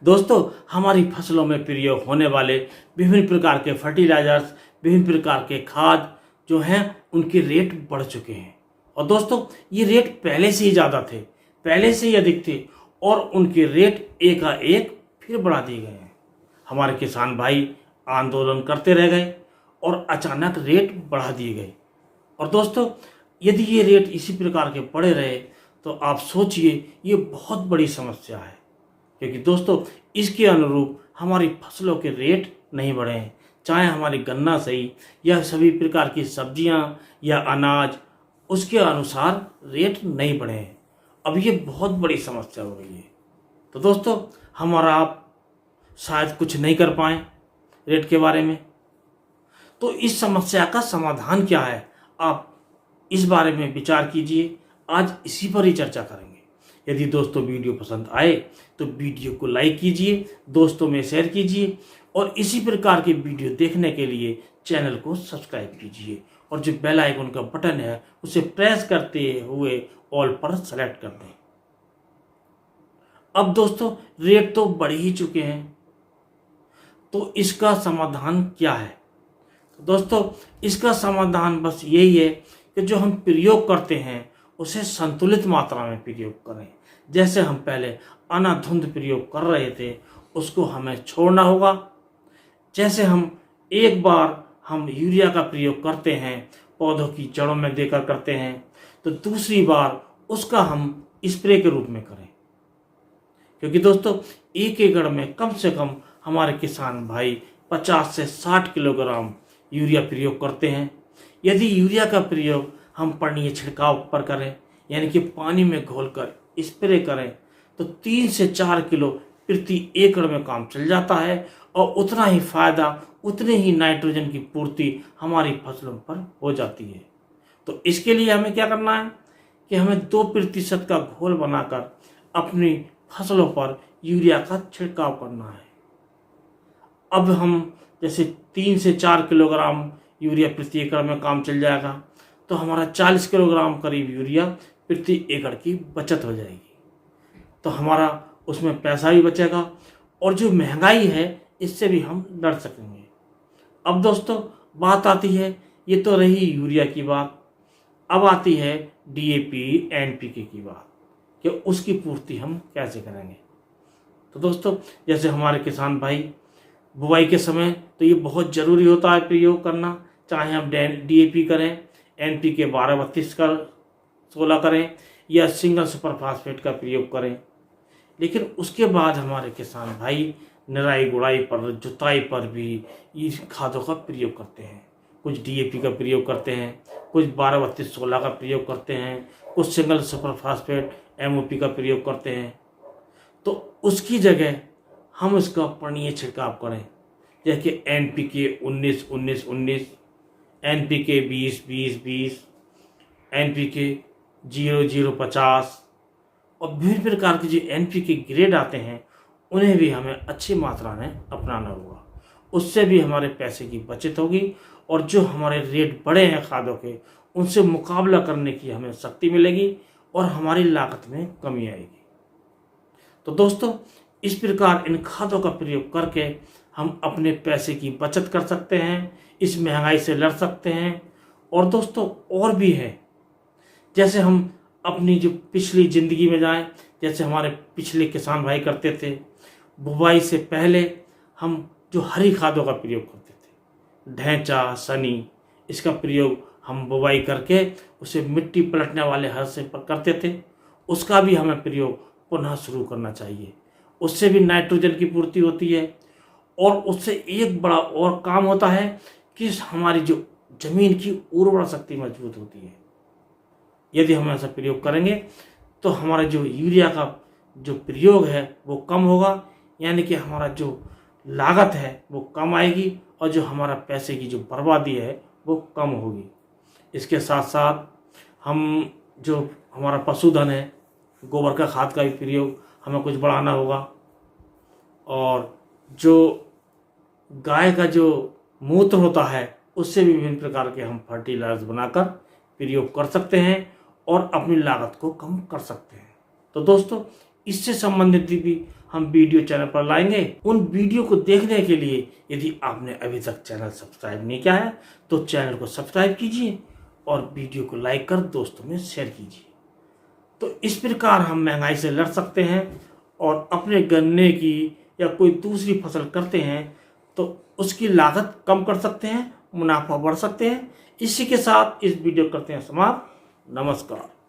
दोस्तों, हमारी फसलों में प्रयोग होने वाले विभिन्न प्रकार के फर्टिलाइजर्स, विभिन्न प्रकार के खाद जो हैं उनके रेट बढ़ चुके हैं। और दोस्तों, ये रेट पहले से ही ज़्यादा थे, पहले से ही अधिक थे और उनके रेट एकाएक फिर बढ़ा दिए गए हैं। हमारे किसान भाई आंदोलन करते रह गए और अचानक रेट बढ़ा दिए गए। और दोस्तों, यदि ये रेट इसी प्रकार के बढ़े रहे तो आप सोचिए ये बहुत बड़ी समस्या है, क्योंकि दोस्तों इसके अनुरूप हमारी फसलों के रेट नहीं बढ़े हैं। चाहे हमारी गन्ना सही या सभी प्रकार की सब्जियां या अनाज, उसके अनुसार रेट नहीं बढ़े हैं। अब ये बहुत बड़ी समस्या हो गई है। तो दोस्तों, हमारा आप शायद कुछ नहीं कर पाएँ रेट के बारे में। तो इस समस्या का समाधान क्या है, आप इस बारे में विचार कीजिए। आज इसी पर ही चर्चा करेंगे। यदि दोस्तों वीडियो पसंद आए तो वीडियो को लाइक कीजिए, दोस्तों में शेयर कीजिए और इसी प्रकार के वीडियो देखने के लिए चैनल को सब्सक्राइब कीजिए और जो बेल आइकन का बटन है उसे प्रेस करते हुए ऑल पर सेलेक्ट कर दें। अब दोस्तों, रेट तो बढ़ ही चुके हैं, तो इसका समाधान क्या है? तो दोस्तों, इसका समाधान बस यही है कि जो हम प्रयोग करते हैं उसे संतुलित मात्रा में प्रयोग करें। जैसे हम पहले अनाधुंध प्रयोग कर रहे थे उसको हमें छोड़ना होगा। जैसे हम एक बार हम यूरिया का प्रयोग करते हैं, पौधों की जड़ों में देकर करते हैं, तो दूसरी बार उसका हम स्प्रे के रूप में करें। क्योंकि दोस्तों, एक एकड़ में कम से कम हमारे किसान भाई 50 से 60 किलोग्राम यूरिया प्रयोग करते हैं। यदि यूरिया का प्रयोग हम पर्णीय छिड़काव पर करें, यानी कि पानी में घोलकर स्प्रे करें, तो 3 से 4 किलो प्रति एकड़ में काम चल जाता है और उतना ही फायदा, उतने ही नाइट्रोजन की पूर्ति हमारी फसलों पर हो जाती है। तो इसके लिए हमें क्या करना है कि हमें 2% का घोल बनाकर अपनी फसलों पर यूरिया का छिड़काव करना है। अब हम जैसे 3 से 4 किलोग्राम यूरिया प्रति एकड़ में काम चल जाएगा, तो हमारा 40 किलोग्राम करीब यूरिया प्रति एकड़ की बचत हो जाएगी। तो हमारा उसमें पैसा भी बचेगा और जो महंगाई है इससे भी हम लड़ सकेंगे। अब दोस्तों, बात आती है, ये तो रही यूरिया की बात, अब आती है डीएपी एनपीके की बात कि उसकी पूर्ति हम कैसे करेंगे। तो दोस्तों, जैसे हमारे किसान भाई बुआई के समय तो ये बहुत ज़रूरी होता है प्रयोग करना, चाहे हम डीएपी करें, एनपीके 12-32 का 16 करें या सिंगल सुपर फास्फेट का प्रयोग करें। लेकिन उसके बाद हमारे किसान भाई निराई गुड़ाई पर, जुताई पर भी इस खादों का प्रयोग करते हैं। कुछ डीएपी का प्रयोग करते हैं, कुछ 12-32-16 का प्रयोग करते हैं, कुछ सिंगल सुपर फास्फेट एमओपी का प्रयोग करते हैं। तो उसकी जगह हम इसका पर्णीय छिड़काव करें, जैसे एनपीके 19-19-19, एनपीके 20-20-20, एनपीके 00-50 और विभिन्न प्रकार के जो एनपीके ग्रेड आते हैं उन्हें भी हमें अच्छी मात्रा में अपनाना होगा। उससे भी हमारे पैसे की बचत होगी और जो हमारे रेट बढ़े हैं खादों के, उनसे मुकाबला करने की हमें शक्ति मिलेगी और हमारी लागत में कमी आएगी। तो दोस्तों, इस प्रकार इन खादों का प्रयोग करके हम अपने पैसे की बचत कर सकते हैं, इस महंगाई से लड़ सकते हैं। और दोस्तों, और भी है, जैसे हम अपनी जो पिछली ज़िंदगी में जाएं, जैसे हमारे पिछले किसान भाई करते थे, बुवाई से पहले हम जो हरी खादों का प्रयोग करते थे, ढैंचा, सनी, इसका प्रयोग हम बुवाई करके उसे मिट्टी पलटने वाले हल से करते थे। उसका भी हमें प्रयोग पुनः शुरू करना चाहिए। उससे भी नाइट्रोजन की पूर्ति होती है और उससे एक बड़ा और काम होता है कि हमारी जो जमीन की उर्वरा शक्ति मजबूत होती है। यदि हम ऐसा प्रयोग करेंगे तो हमारा जो यूरिया का जो प्रयोग है वो कम होगा, यानी कि हमारा जो लागत है वो कम आएगी और जो हमारा पैसे की जो बर्बादी है वो कम होगी। इसके साथ साथ हम जो हमारा पशुधन है, गोबर का खाद का भी प्रयोग हमें कुछ बढ़ाना होगा और जो गाय का जो मूत्र होता है उससे भी विभिन्न प्रकार के हम फर्टिलाइजर बनाकर प्रयोग कर सकते हैं और अपनी लागत को कम कर सकते हैं। तो दोस्तों, इससे संबंधित भी हम वीडियो चैनल पर लाएंगे। उन वीडियो को देखने के लिए यदि आपने अभी तक चैनल सब्सक्राइब नहीं किया है तो चैनल को सब्सक्राइब कीजिए और वीडियो को लाइक कर दोस्तों में शेयर कीजिए। तो इस प्रकार हम महंगाई से लड़ सकते हैं और अपने गन्ने की या कोई दूसरी फसल करते हैं तो उसकी लागत कम कर सकते हैं, मुनाफा बढ़ सकते हैं। इसी के साथ इस वीडियो करते हैं समाप्त। नमस्कार।